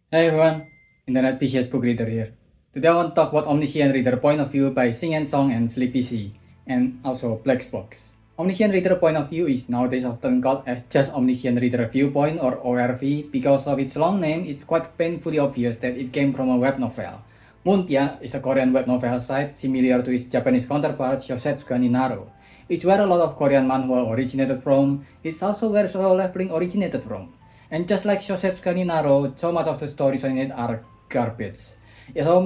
Hey everyone, Internet PCS Book Reader here. Today I want to talk about Omniscient Reader Point of View by singNsong and Sleepy Sea, and also Blackbox. Omniscient Reader Point of View is nowadays often called as just Omniscient Reader Viewpoint or ORV. Because of its long name, it's quite painfully obvious that it came from a web novel. Moonpia is a Korean web novel site similar to its Japanese counterpart Shosetsuka ni Naro. It's where a lot of Korean manhwa originated from. It's also where solo leveling originated from. And just like Shosetsuka ni Naro, so much of the stories on it are garbage. Yeah, so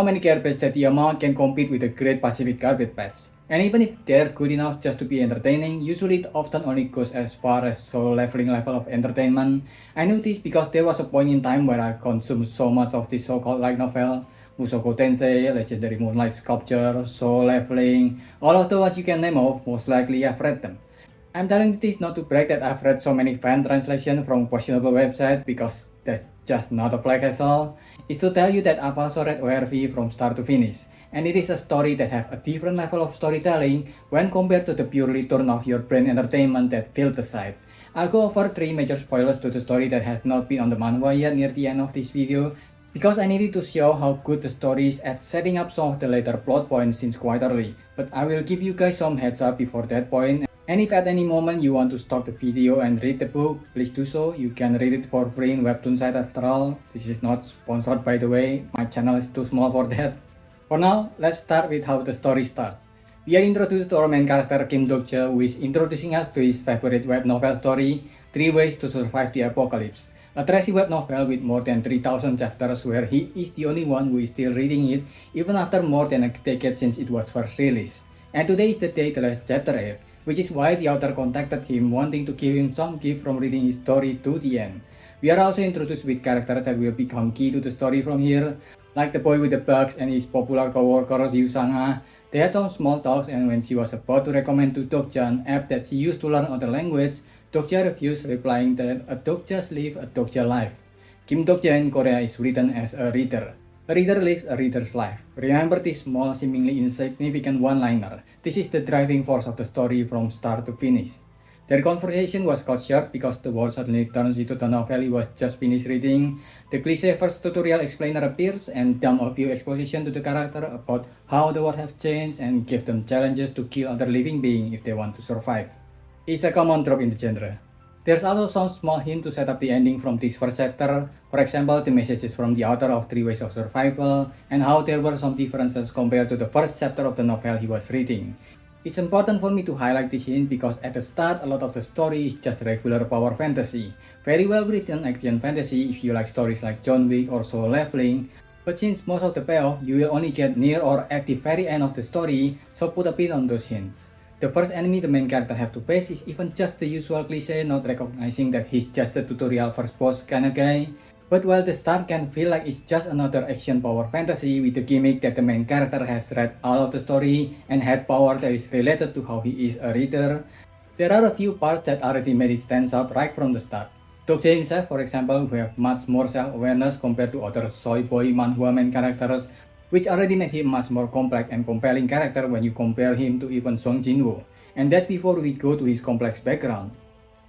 many garbage that the amount can compete with the Great Pacific Garbage Patch. And even if they're good enough just to be entertaining, usually it often only goes as far as solo leveling level of entertainment. I knew this because there was a point in time where I consumed so much of this so-called light novel. Mushoku Tensei, Legendary Moonlight Sculpture, Solo Leveling, all of the ones you can name of, most likely I've read them. I'm telling this not to brag that I've read so many fan translations from questionable websites, because that's just not a flag at all. It's to tell you that I've also read ORV from start to finish, and it is a story that have a different level of storytelling when compared to the purely turn off your brain entertainment that filled the site. I'll go over 3 major spoilers to the story that has not been on the manhwa yet near the end of this video, because I needed to show how good the story is at setting up some of the later plot points since quite early. But I will give you guys some heads up before that point. And if at any moment you want to stop the video and read the book, please do so. You can read it for free in Webtoon site after all. This is not sponsored, by the way, my channel is too small for that. For now, let's start with how the story starts. We are introduced to our main character Kim Dok-jae, who is introducing us to his favorite web novel story, 3 Ways to Survive the Apocalypse. A trashy web novel with more than 3,000 chapters where he is the only one who is still reading it even after more than a decade since it was first released. And today is the day the last chapter aired, which is why the author contacted him wanting to give him some gift from reading his story to the end. We are also introduced with characters that will become key to the story from here, like the boy with the bugs and his popular co-worker Yu Sang-ah. They had some small talks, and when she was about to recommend to Dok-jae an app that she used to learn other language, Dok-jae refused, replying that a Dok-jae's live a Dok-jae life. Kim Dok-jae in Korea is written as a reader. A reader lives a reader's life. Remember this small, seemingly insignificant one-liner. This is the driving force of the story from start to finish. Their conversation was cut short because the world suddenly turns into the novel he was just finished reading. The cliché first tutorial explainer appears and dump a few exposition to the character about how the world has changed and give them challenges to kill other living beings if they want to survive. It's a common trope in the genre. There's also some small hint to set up the ending from this first chapter. For example, the messages from the author of 3 Ways of Survival, and how there were some differences compared to the first chapter of the novel he was reading. It's important for me to highlight this hint because at the start, a lot of the story is just regular power fantasy. Very well written action fantasy if you like stories like John Wick or Solo Leveling. But since most of the payoff you will only get near or at the very end of the story, so put a pin on those hints. The first enemy the main character have to face is even just the usual cliché, not recognizing that he's just the tutorial first boss kinda guy. But while the start can feel like it's just another action power fantasy with the gimmick that the main character has read all of the story and had power that is related to how he is a reader, there are a few parts that already made it stand out right from the start. Dok-jae himself, for example, who have much more self-awareness compared to other soy boy manhwa main characters, which already made him much more complex and compelling character when you compare him to even Song Jin-woo. And that's before we go to his complex background.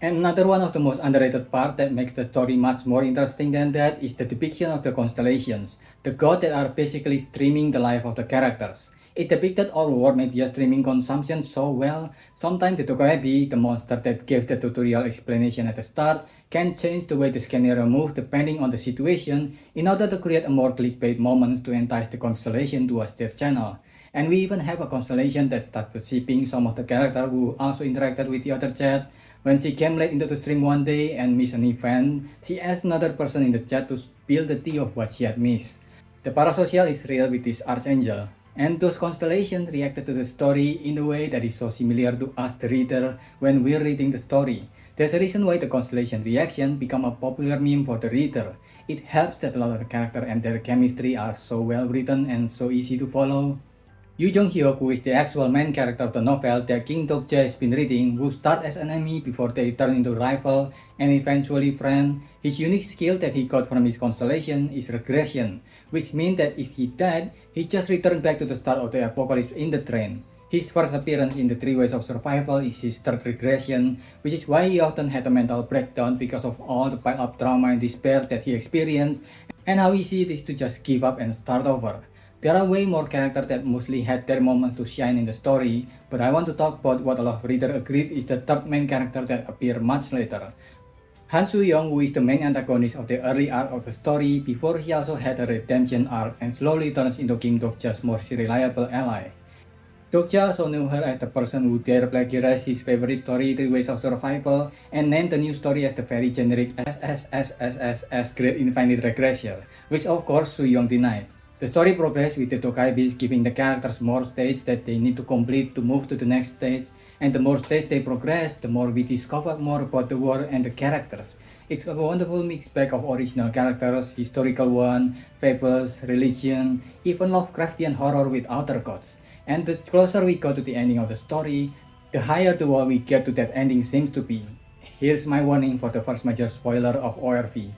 And another one of the most underrated part that makes the story much more interesting than that is the depiction of the constellations, the gods that are basically streaming the life of the characters. It depicted all world media streaming consumption so well. Sometimes the Tokoebi, the monster that gave the tutorial explanation at the start, can change the way the scenario moves depending on the situation in order to create a more clickbait moments to entice the constellation to watch their channel. And we even have a constellation that started shipping some of the characters who also interacted with the other chat. When she came late into the stream one day and missed an event, she asked another person in the chat to spill the tea of what she had missed. The parasocial is real with this archangel, and those constellations reacted to the story in a way that is so similar to us the reader when we're reading the story. There's a reason why the constellation reaction become a popular meme for the reader. It helps that a lot of the character and their chemistry are so well written and so easy to follow. Yu Jong-hyuk, who is the actual main character of the novel that Kim Dok-jae has been reading, who start as enemy before they turn into rival and eventually friend. His unique skill that he got from his constellation is regression, which means that if he died, he just returned back to the start of the apocalypse in the train. His first appearance in the Three Ways of Survival is his third regression, which is why he often had a mental breakdown because of all the pile-up trauma and despair that he experienced, and how easy it is to just give up and start over. There are way more characters that mostly had their moments to shine in the story, but I want to talk about what a lot of readers agreed is the third main character that appeared much later. Han Soo-young, who is the main antagonist of the early arc of the story before he also had a redemption arc and slowly turns into Kim Dok-ja's most reliable ally. Dok-ja also knew her as the person who dared plagiarize his favorite story, Three Ways of Survival, and named the new story as the very generic SSSSSS Great Infinite Regressor, which of course Soo-young denied. The story progressed with the Dokaibis giving the characters more stages that they need to complete to move to the next stage, and the more stages they progress, the more we discover more about the world and the characters. It's a wonderful mixed bag of original characters, historical one, fables, religion, even Lovecraftian horror with outer gods. And the closer we go to the ending of the story, the higher the wall we get to that ending seems to be. Here's my warning for the first major spoiler of ORV.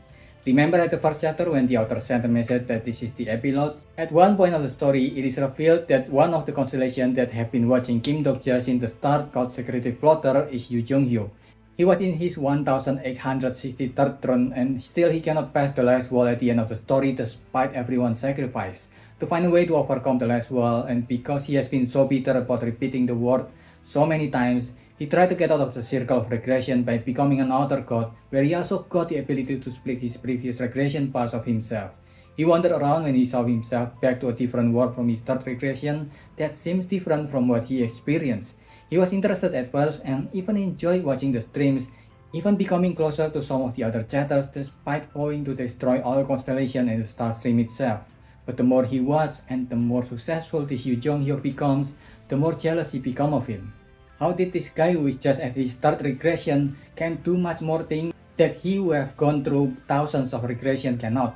Remember at the first chapter when the author sent a message that this is the epilogue? At one point of the story, it is revealed that one of the constellations that have been watching Kim Dok-ja since the start called Secretive Plotter is Yoo Jung-hyuk. He was in his 1863rd run and still he cannot pass the last wall at the end of the story despite everyone's sacrifice. To find a way to overcome the last wall, and because he has been so bitter about repeating the word so many times, he tried to get out of the circle of regression by becoming an outer god, where he also got the ability to split his previous regression parts of himself. He wandered around when he saw himself back to a different world from his third regression that seems different from what he experienced. He was interested at first and even enjoyed watching the streams, even becoming closer to some of the other chatters despite vowing to destroy all constellation and the star stream itself. But the more he watched and the more successful this Yoo Jung-hyuk becomes, the more jealous he becomes of him. How did this guy who is just at his third regression can do much more things that he who have gone through thousands of regression cannot?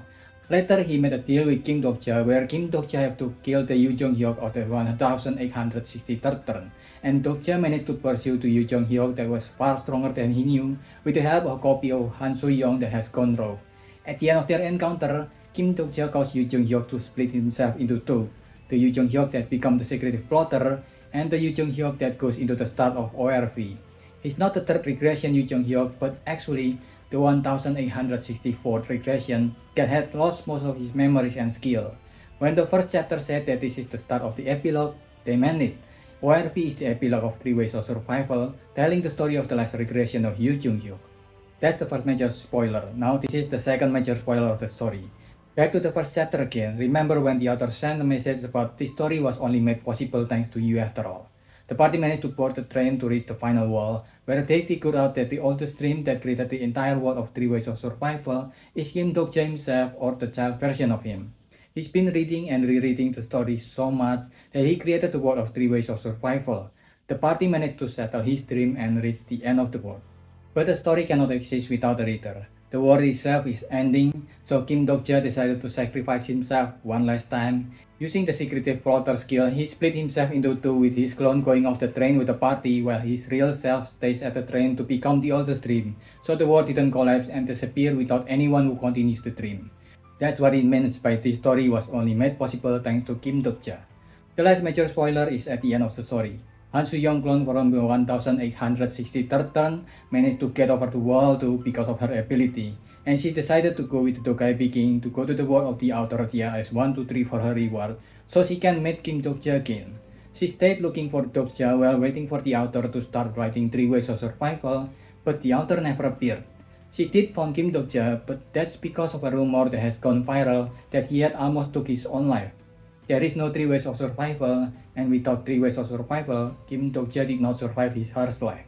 Later he made a deal with Kim Dok-ja where Kim Dok-ja have to kill the Yoo Jung-hyuk of the 1863rd turn, and Dok-ja managed to pursue the Yoo Jung-hyuk that was far stronger than he knew with the help of a copy of Han Soo-young that has gone rogue. At the end of their encounter, Kim Dok-ja caused Yoo Jung-hyuk to split himself into two, the Yoo Jung-hyuk that becomes the secretive plotter and the Yoo Jung-hyuk that goes into the start of ORV. He's not the third regression Yoo Jung-hyuk, but actually the 1864th regression that had lost most of his memories and skill. When the first chapter said that this is the start of the epilogue, they meant it. ORV is the epilogue of Three Ways of Survival, telling the story of the last regression of Yoo Jung-hyuk. That's the first major spoiler. Now this is the second major spoiler of the story. Back to the first chapter again. Remember when the author sent a message about this story was only made possible thanks to you after all. The party managed to board the train to reach the final wall, where they figured out that the oldest dream that created the entire world of Three Ways of Survival is Kim Dok-ja himself or the child version of him. He's been reading and rereading the story so much that he created the world of Three Ways of Survival. The party managed to settle his dream and reach the end of the world. But the story cannot exist without the reader. The world itself is ending, so Kim Dok-ja decided to sacrifice himself one last time. Using the secretive plotter skill, he split himself into two with his clone going off the train with the party while his real self stays at the train to become the oldest dream, so the world didn't collapse and disappear without anyone who continues to dream. That's what it means by this story was only made possible thanks to Kim Dok-ja. The last major spoiler is at the end of the story. Han Soo-young clone from the 1863rd turn managed to get over the wall too because of her ability, and she decided to go with the Dokaibi King to go to the world of the outer Tia as 123 for her reward, so she can meet Kim Dok-ja again. She stayed looking for Dok-ja while waiting for the outer to start writing Three Ways of Survival, but the outer never appeared. She did find Kim Dok-ja, but that's because of a rumor that has gone viral that he had almost took his own life. There is no Three Ways of Survival, and without Three Ways of Survival, Kim Dok-ja did not survive his harsh life.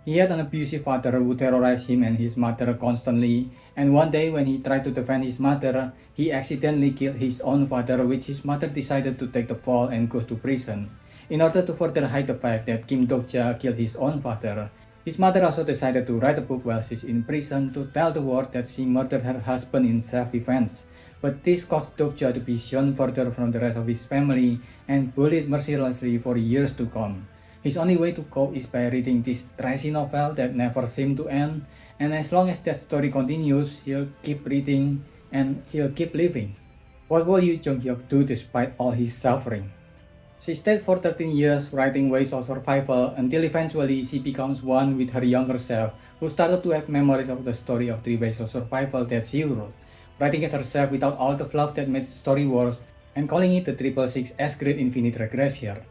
He had an abusive father who terrorized him and his mother constantly, and one day when he tried to defend his mother, he accidentally killed his own father, which his mother decided to take the fall and go to prison. In order to further hide the fact that Kim Dok-ja killed his own father, his mother also decided to write a book while she's in prison to tell the world that she murdered her husband in self-defense. But this caused Dok-ja to be shown further from the rest of his family and bullied mercilessly for years to come. His only way to cope is by reading this trashy novel that never seemed to end, and as long as that story continues, he'll keep reading and he'll keep living. What will Yoo Jung-hyuk do despite all his suffering? She stayed for 13 years writing ways of survival until eventually she becomes one with her younger self, who started to have memories of the story of 3 ways of survival that she wrote, writing it herself without all the fluff that made the story worse, and calling it the 666 as great infinite regress here.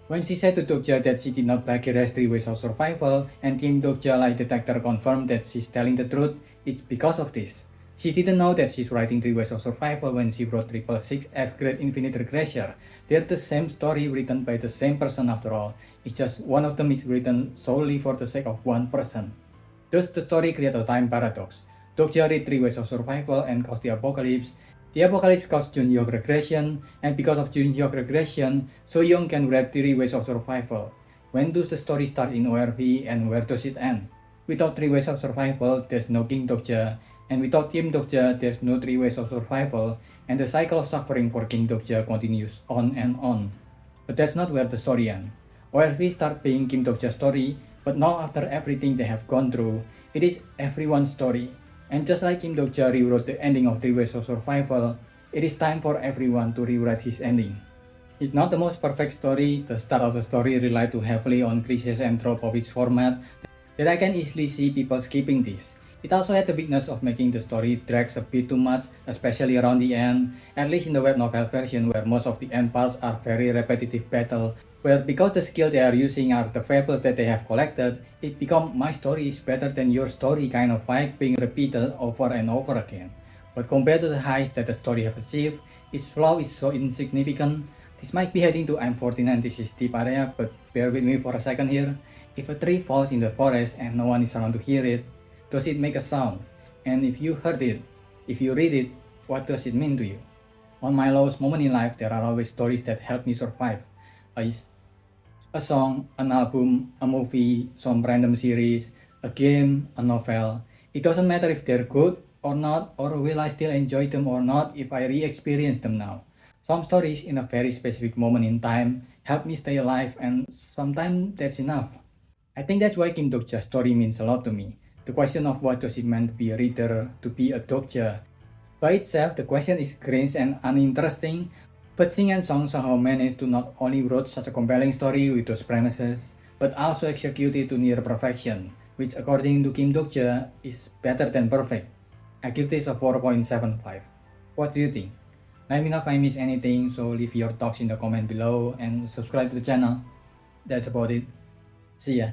When she said to Dokja that she did not plagiarize 3 ways of survival, and Team Dokja lie detector confirmed that she's telling the truth, it's because of this. She didn't know that she's writing 3 ways of survival when she wrote 666 as Great Infinite Regressor. They're the same story written by the same person after all. It's just one of them is written solely for the sake of one person. Thus the story creates a time paradox. Dokja read 3 ways of survival and caused the apocalypse. The apocalypse caused Junhyuk regression, and because of Junhyuk regression, Soyoung can read 3 ways of survival. When does the story start in ORV and where does it end? Without 3 ways of survival, there's no King Dokja, and without Team Dokja, there's no 3 ways of survival, and the cycle of suffering for King Dokja continues on and on. But that's not where the story ends. ORV start being Kim Dokja's story, but now after everything they have gone through, it is everyone's story. And just like Kim Dokja rewrote the ending of 3 ways of survival, it is time for everyone to rewrite his ending. It's not the most perfect story. The start of the story relied too heavily on cliches and trope of its format that I can easily see people skipping this. It also had the weakness of making the story drags a bit too much, especially around the end, at least in the web novel version where most of the end parts are very repetitive battle, where because the skill they are using are the fables that they have collected, it becomes my story is better than your story kind of vibe being repeated over and over again. But compared to the heights that the story have achieved, its flaw is so insignificant. This might be heading to M49, this is deep area, but bear with me for a second here. If a tree falls in the forest and no one is around to hear it, does it make a sound? And if you heard it, if you read it, what does it mean to you? On my lowest moment in life, there are always stories that help me survive. A song, an album, a movie, some random series, a game, a novel. It doesn't matter if they're good or not, or will I still enjoy them or not if I re-experience them now. Some stories in a very specific moment in time help me stay alive, and sometimes that's enough. I think that's why Kim Dokja's story means a lot to me. The question of what does it mean to be a reader, to be a Dokja. By itself, the question is cringe and uninteresting, but singNsong somehow managed to not only wrote such a compelling story with those premises, but also execute it to near perfection, which according to Kim Dokja is better than perfect. I give this a 4.75. What do you think? Let me know if I miss anything, so leave your thoughts in the comment below and subscribe to the channel. That's about it. See ya.